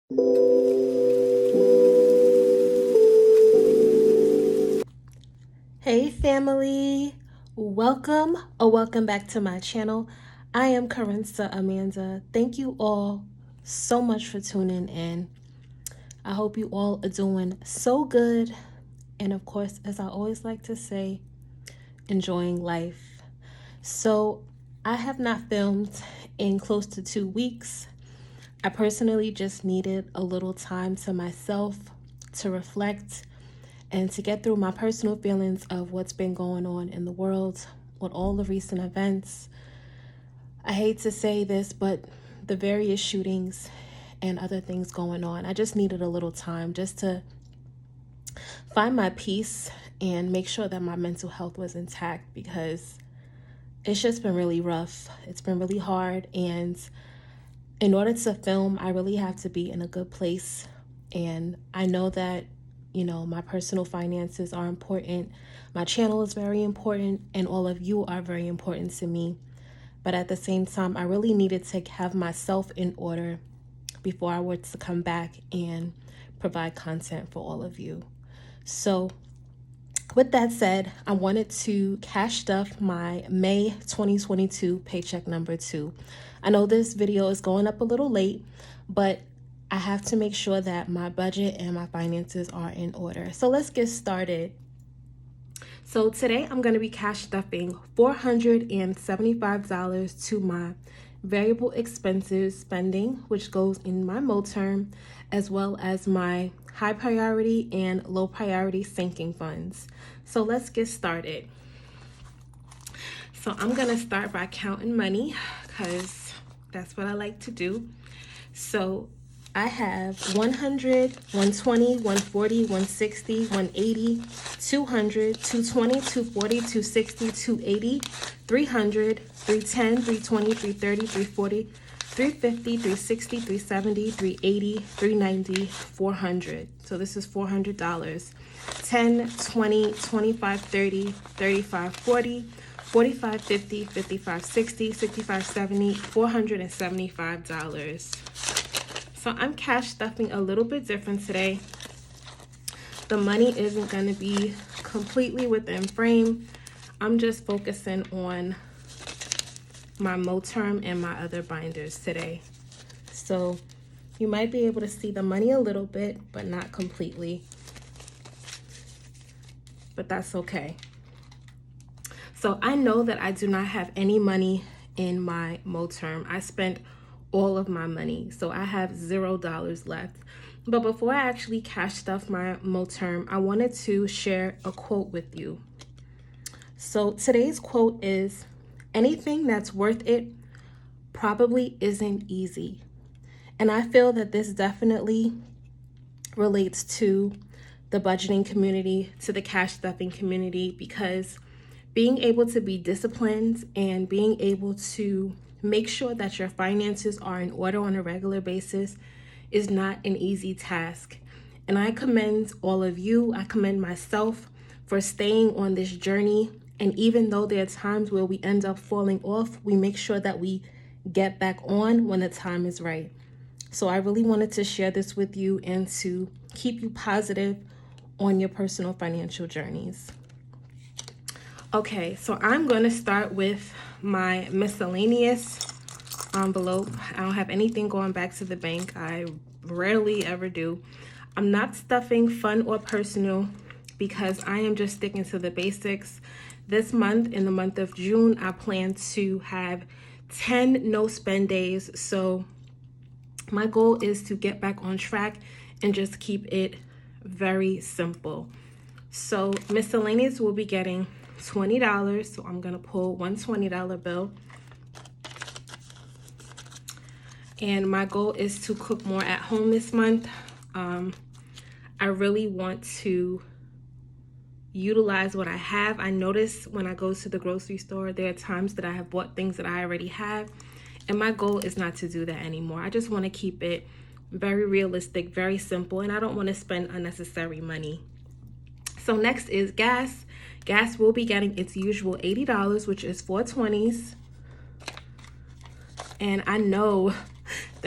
Hey family, welcome back to my channel. I am Kerensa Amanda. Thank you all so much for tuning in. I hope you all are doing so good, and of course, as I always like to say, enjoying life. So I have not filmed in close to 2 weeks. I personally just needed a little time to myself to reflect and to get through my personal feelings of what's been going on in the world with all the recent events. I hate to say this, but the various shootings and other things going on, I just needed a little time just to find my peace and make sure that my mental health was intact, because it's just been really rough. It's been really hard, and in order to film, I really have to be in a good place. And I know that my personal finances are important. My channel is very important, and all of you are very important to me. But at the same time, I really needed to have myself in order before I were to come back and provide content for all of you. So with that said, I wanted to cash stuff my May 2022 paycheck number 2. I know this video is going up a little late, but I have to make sure that my budget and my finances are in order. So let's get started. So today I'm going to be cash stuffing $475 to my variable expenses spending, which goes in my mo term, as well as my high priority and low priority sinking funds. So let's get started. So I'm going to start by counting money, because that's what I like to do. So I have 100, 120, 140, 160, 180, 200, 220, 240, 260, 280, 300, 310, 320, 330, 340, 350, 360, 370, 380, 390, 400. So this is $400. 10, 20, 25, 30, 35, 40, 45, 50, 55, 60, 65, 70, $475. So I'm cash stuffing a little bit different today. The money isn't going to be completely within frame. I'm just focusing on my mo term and my other binders today. So you might be able to see the money a little bit, but not completely. But that's okay. So I know that I do not have any money in my mo term. I spent all of my money, so I have $0 left. But before I actually cash stuff my mo term, I wanted to share a quote with you. So today's quote is, anything that's worth it probably isn't easy. And I feel that this definitely relates to the budgeting community, to the cash stuffing community, because being able to be disciplined and being able to make sure that your finances are in order on a regular basis is not an easy task. And I commend all of you, I commend myself for staying on this journey. And even though there are times where we end up falling off, we make sure that we get back on when the time is right. So I really wanted to share this with you and to keep you positive on your personal financial journeys. Okay, so I'm going to start with my miscellaneous envelope. I don't have anything going back to the bank. I rarely ever do. I'm not stuffing fun or personal because I am just sticking to the basics. This month, in the month of June, I plan to have 10 no spend days. So my goal is to get back on track and just keep it very simple. So miscellaneous will be getting $20. So I'm going to pull one $20 bill. And my goal is to cook more at home this month. I really want to utilize what I have. I notice when I go to the grocery store, there are times that I have bought things that I already have. And my goal is not to do that anymore. I just want to keep it very realistic, very simple, and I don't want to spend unnecessary money. So next is gas. Gas will be getting its usual $80, which is 4 20s. And I know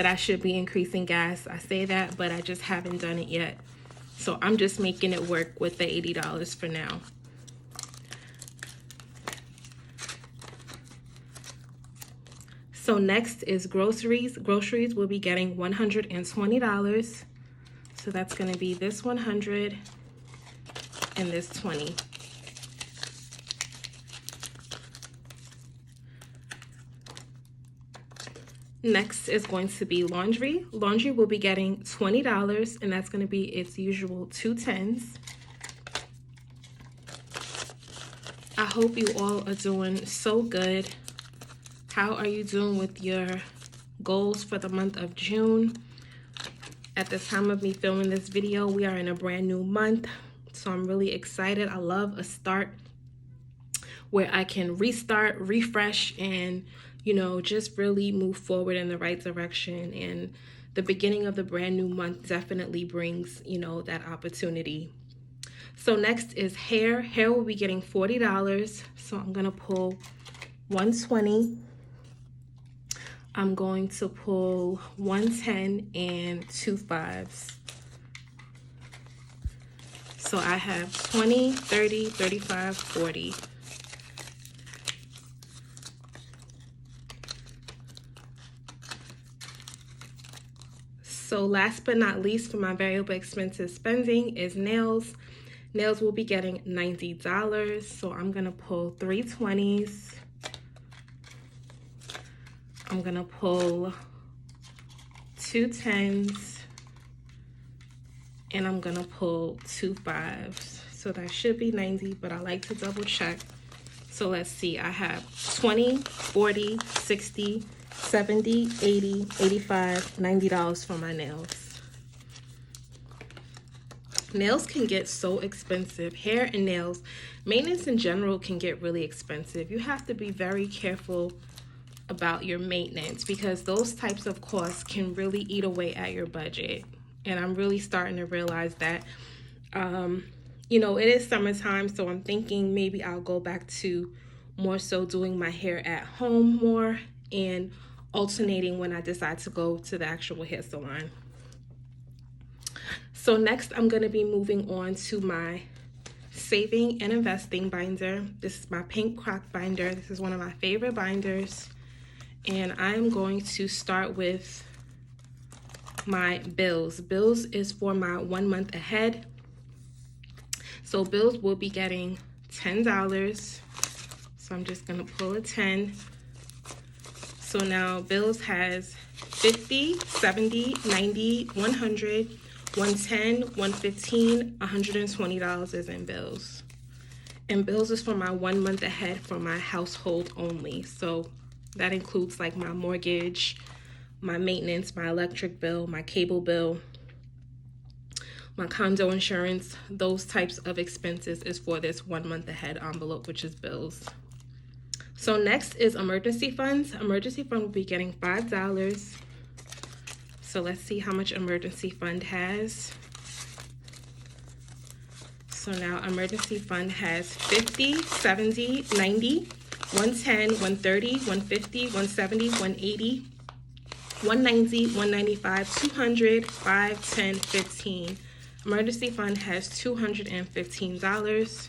that I should be increasing gas. I say that, but I just haven't done it yet. So I'm just making it work with the $80 for now. So next is groceries. Groceries will be getting $120. So that's going to be this 100 and this 20. Next is going to be laundry. Laundry will be getting $20, and that's going to be its usual 2 10s. I hope you all are doing so good. How are you doing with your goals for the month of June? At the time of me filming this video, we are in a brand new month, so I'm really excited. I love a start where I can restart, refresh, and just really move forward in the right direction. And the beginning of the brand new month definitely brings, that opportunity. So next is hair. Hair will be getting $40. So I'm going to pull 120. I'm going to pull 110 and 2 5s. So I have 20, 30, 35, 40. So last but not least for my variable expenses spending is nails. Nails will be getting $90. So I'm going to pull 3 20s. I'm going to pull 2 10s. And I'm going to pull 2 5s. So that should be 90, but I like to double check. So let's see. I have 20, 40, 60, 70, 80, 85, $90 for my nails. Nails can get so expensive. Hair and nails, maintenance in general can get really expensive. You have to be very careful about your maintenance because those types of costs can really eat away at your budget. And I'm really starting to realize that, it is summertime, so I'm thinking maybe I'll go back to more so doing my hair at home more and alternating when I decide to go to the actual hair salon. So next I'm going to be moving on to my saving and investing binder. This is my pink croc binder. This is one of my favorite binders. And I'm going to start with my bills. Bills is for my 1 month ahead. So bills will be getting $10. So I'm just going to pull a 10. So now bills has 50, 70, 90, 100, 110, 115, $120 is in bills. And bills is for my 1 month ahead for my household only. So that includes like my mortgage, my maintenance, my electric bill, my cable bill, my condo insurance. Those types of expenses is for this 1 month ahead envelope, which is bills. So next is emergency funds. Emergency fund will be getting $5. So let's see how much emergency fund has. So now emergency fund has 50, 70, 90, 110, 130, 150, 170, 180, 190, 195, 200, 5, 10, 15. Emergency fund has $215.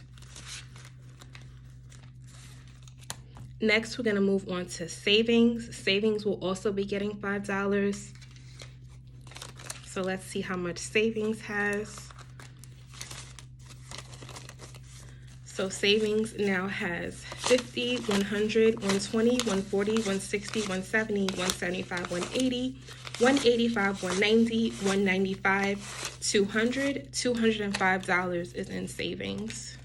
Next, we're going to move on to savings. Savings will also be getting $5. So let's see how much savings has. So savings now has 50, 100, 120, 140, 160, 170, 175, 180, 185, 190, 195, 200, $205 is in savings.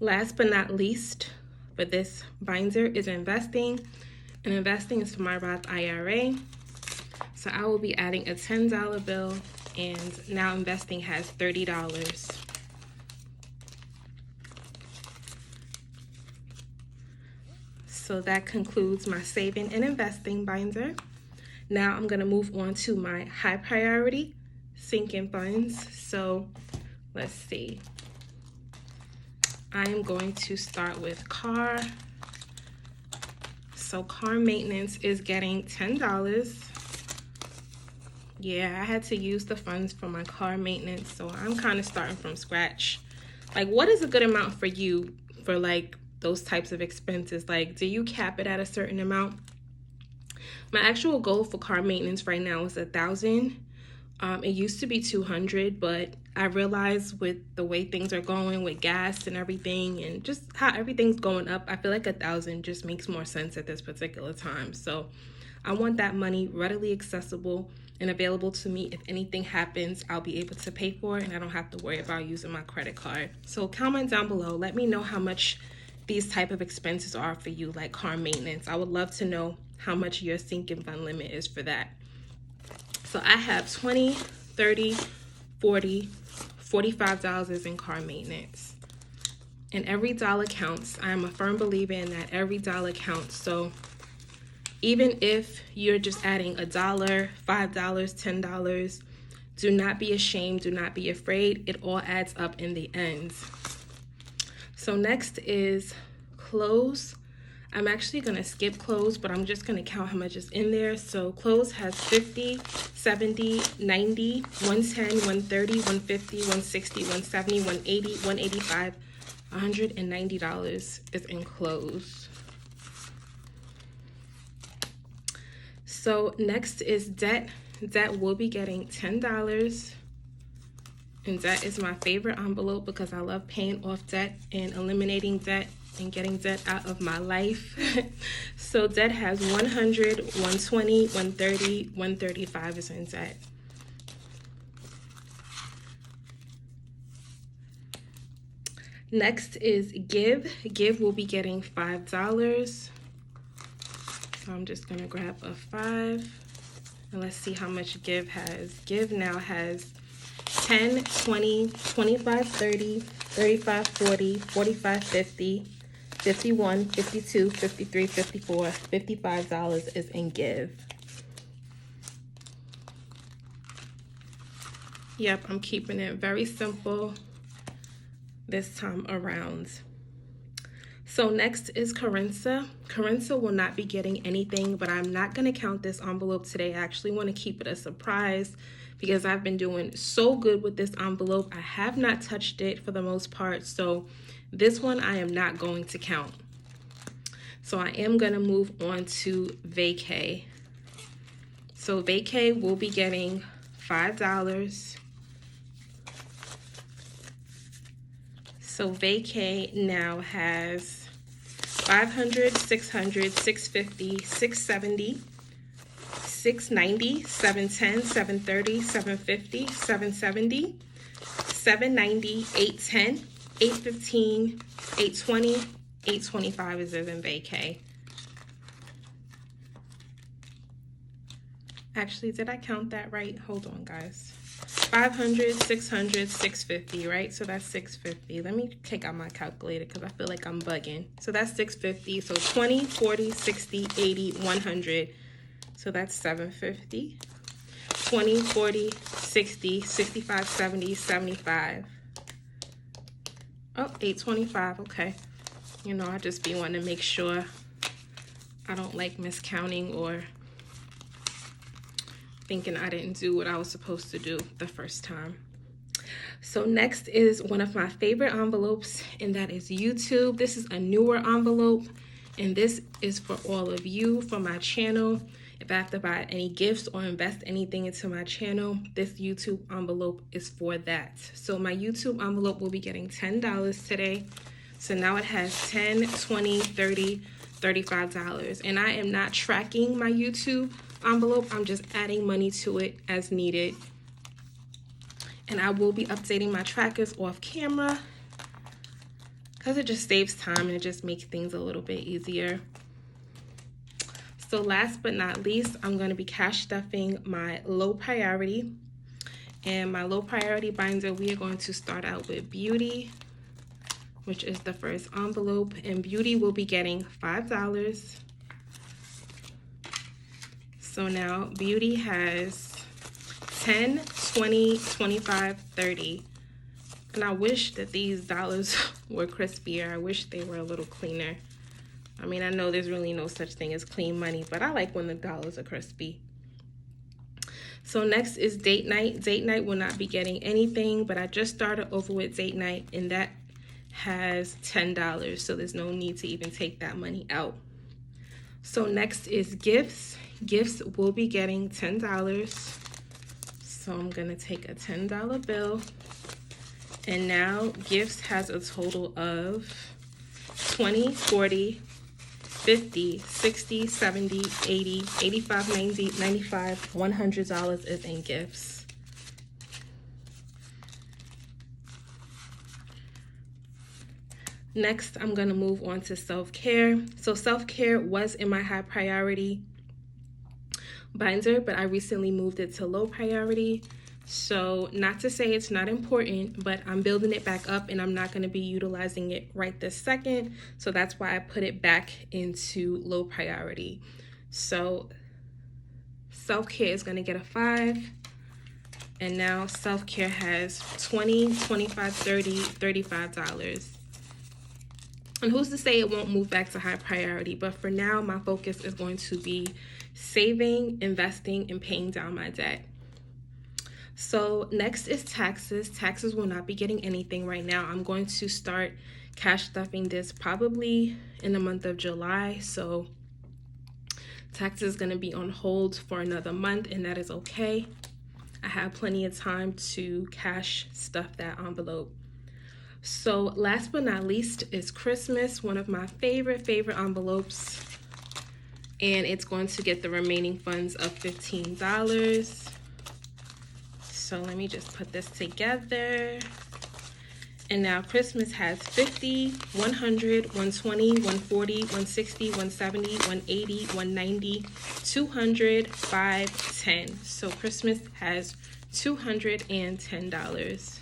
Last but not least for this binder is investing. And investing is for my Roth IRA. So I will be adding a $10 bill, and now investing has $30. So that concludes my saving and investing binder. Now I'm going to move on to my high priority sinking funds. So let's see. I am going to start with car. So car maintenance is getting $10. Yeah, I had to use the funds for my car maintenance, so I'm kind of starting from scratch. Like, what is a good amount for you for like those types of expenses? Like, do you cap it at a certain amount? My actual goal for car maintenance right now is $1,000. It used to be $200, but I realized with the way things are going with gas and everything and just how everything's going up, I feel like $1,000 just makes more sense at this particular time. So I want that money readily accessible and available to me. If anything happens, I'll be able to pay for it and I don't have to worry about using my credit card. So comment down below. Let me know how much these type of expenses are for you, like car maintenance. I would love to know how much your sinking fund limit is for that. So I have 20, 30, 40, $45 in car maintenance. And every dollar counts. I am a firm believer in that every dollar counts. So even if you're just adding $1, $5, $10, do not be ashamed, do not be afraid. It all adds up in the end. So next is clothes. I'm actually gonna skip clothes, but I'm just gonna count how much is in there. So clothes has 50, 70, 90, 110, 130, 150, 160, 170, 180, 185, $190 is in clothes. So next is debt. Debt will be getting $10. And debt is my favorite envelope because I love paying off debt and eliminating debt and getting debt out of my life. So debt has 100, 120, 130, 135 is in debt. Next is give. Give will be getting $5. So I'm just gonna grab a 5 and let's see how much give has. Give now has 10, 20, 25, 30, 35, 40, 45, 50, 51, 52, 53, 54, $55 is in give. Yep, I'm keeping it very simple this time around. So next is Kerensa. Kerensa will not be getting anything, but I'm not going to count this envelope today. I actually want to keep it a surprise because I've been doing so good with this envelope. I have not touched it for the most part, so this one I am not going to count. So I am going to move on to vacay. So vacay will be getting $5. So vacay now has 500, 600, 650, 670, 690, 710, 730, 750, 770, 790, 810, 815, 820, 825 is in vacay. Actually, did I count that right? Hold on, guys. 500, 600, 650, right? So that's 650. Let me take out my calculator because I feel like I'm bugging. So that's 650. So 20, 40, 60, 80, 100. So that's 750. 20, 40, 60, 65, 70, 75. Oh, 825. Okay. You know, I just be wanting to make sure I don't like miscounting or thinking I didn't do what I was supposed to do the first time. So next is one of my favorite envelopes, and that is YouTube. This is a newer envelope, and this is for all of you for my channel. If I have to buy any gifts or invest anything into my channel, this YouTube envelope is for that. So my YouTube envelope will be getting $10 today. So now it has 10, 20, 30, $35. And I am not tracking my YouTube envelope. I'm just adding money to it as needed. And I will be updating my trackers off camera because it just saves time and it just makes things a little bit easier. So last but not least, I'm going to be cash stuffing my low priority. And my low priority binder, we are going to start out with beauty, which is the first envelope. And beauty will be getting $5. So now beauty has 10, 20, 25, 30. And I wish that these dollars were crispier. I wish they were a little cleaner. I mean, I know there's really no such thing as clean money, but I like when the dollars are crispy. So next is date night. Date night will not be getting anything, but I just started over with date night, and that has $10, so there's no need to even take that money out. So next is gifts. Gifts will be getting $10. So I'm gonna take a $10 bill, and now gifts has a total of 20, 40, 50, 60, 70, 80, 85, 90, 95, $100 is in gifts. Next, I'm going to move on to self-care. So self-care was in my high priority binder, but I recently moved it to low priority. So not to say it's not important, but I'm building it back up and I'm not going to be utilizing it right this second. So that's why I put it back into low priority. So self-care is going to get a 5. And now self-care has $20, $25, $30, $35. And who's to say it won't move back to high priority? But for now, my focus is going to be saving, investing, and paying down my debt. So next is taxes. Taxes will not be getting anything right now. I'm going to start cash stuffing this probably in the month of July. So taxes is going to be on hold for another month, and that is okay. I have plenty of time to cash stuff that envelope. So last but not least is Christmas, one of my favorite envelopes, and it's going to get the remaining funds of $15. So let me just put this together. And now Christmas has 50, 100, 120, 140, 160, 170, 180, 190, 200, 5, 10. So Christmas has $210.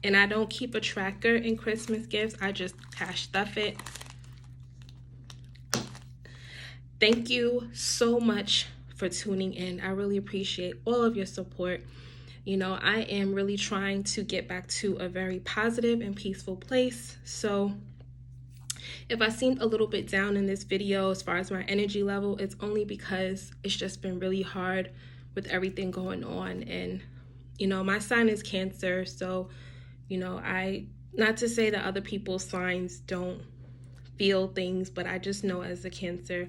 And I don't keep a tracker in Christmas gifts. I just cash stuff it. Thank you so much for tuning in. I really appreciate all of your support. You know, I am really trying to get back to a very positive and peaceful place. So if I seemed a little bit down in this video as far as my energy level, it's only because it's just been really hard with everything going on. And, you know, my sign is Cancer. So, you know, not to say that other people's signs don't feel things, but I just know as a Cancer,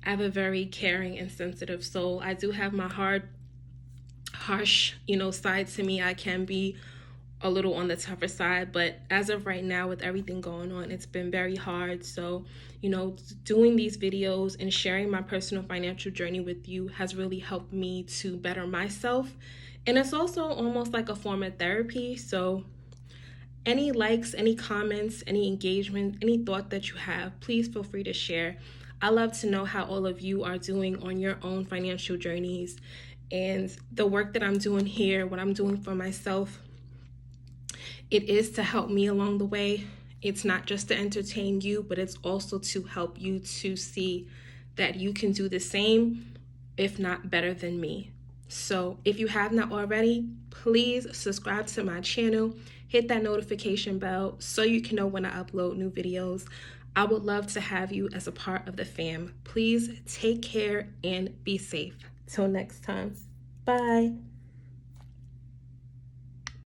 I have a very caring and sensitive soul. I do have my harsh, you know, side to me. I can be a little on the tougher side, but as of right now, with everything going on, it's been very hard. So, you know, doing these videos and sharing my personal financial journey with you has really helped me to better myself. And it's also almost like a form of therapy. So any likes, any comments, any engagement, any thought that you have, please feel free to share. I love to know how all of you are doing on your own financial journeys, and the work that I'm doing here, what I'm doing for myself, it is to help me along the way. It's not just to entertain you, but it's also to help you to see that you can do the same, if not better than me. So if you have not already, please subscribe to my channel, hit that notification bell so you can know when I upload new videos. I would love to have you as a part of the fam. Please take care and be safe. Till next time. Bye.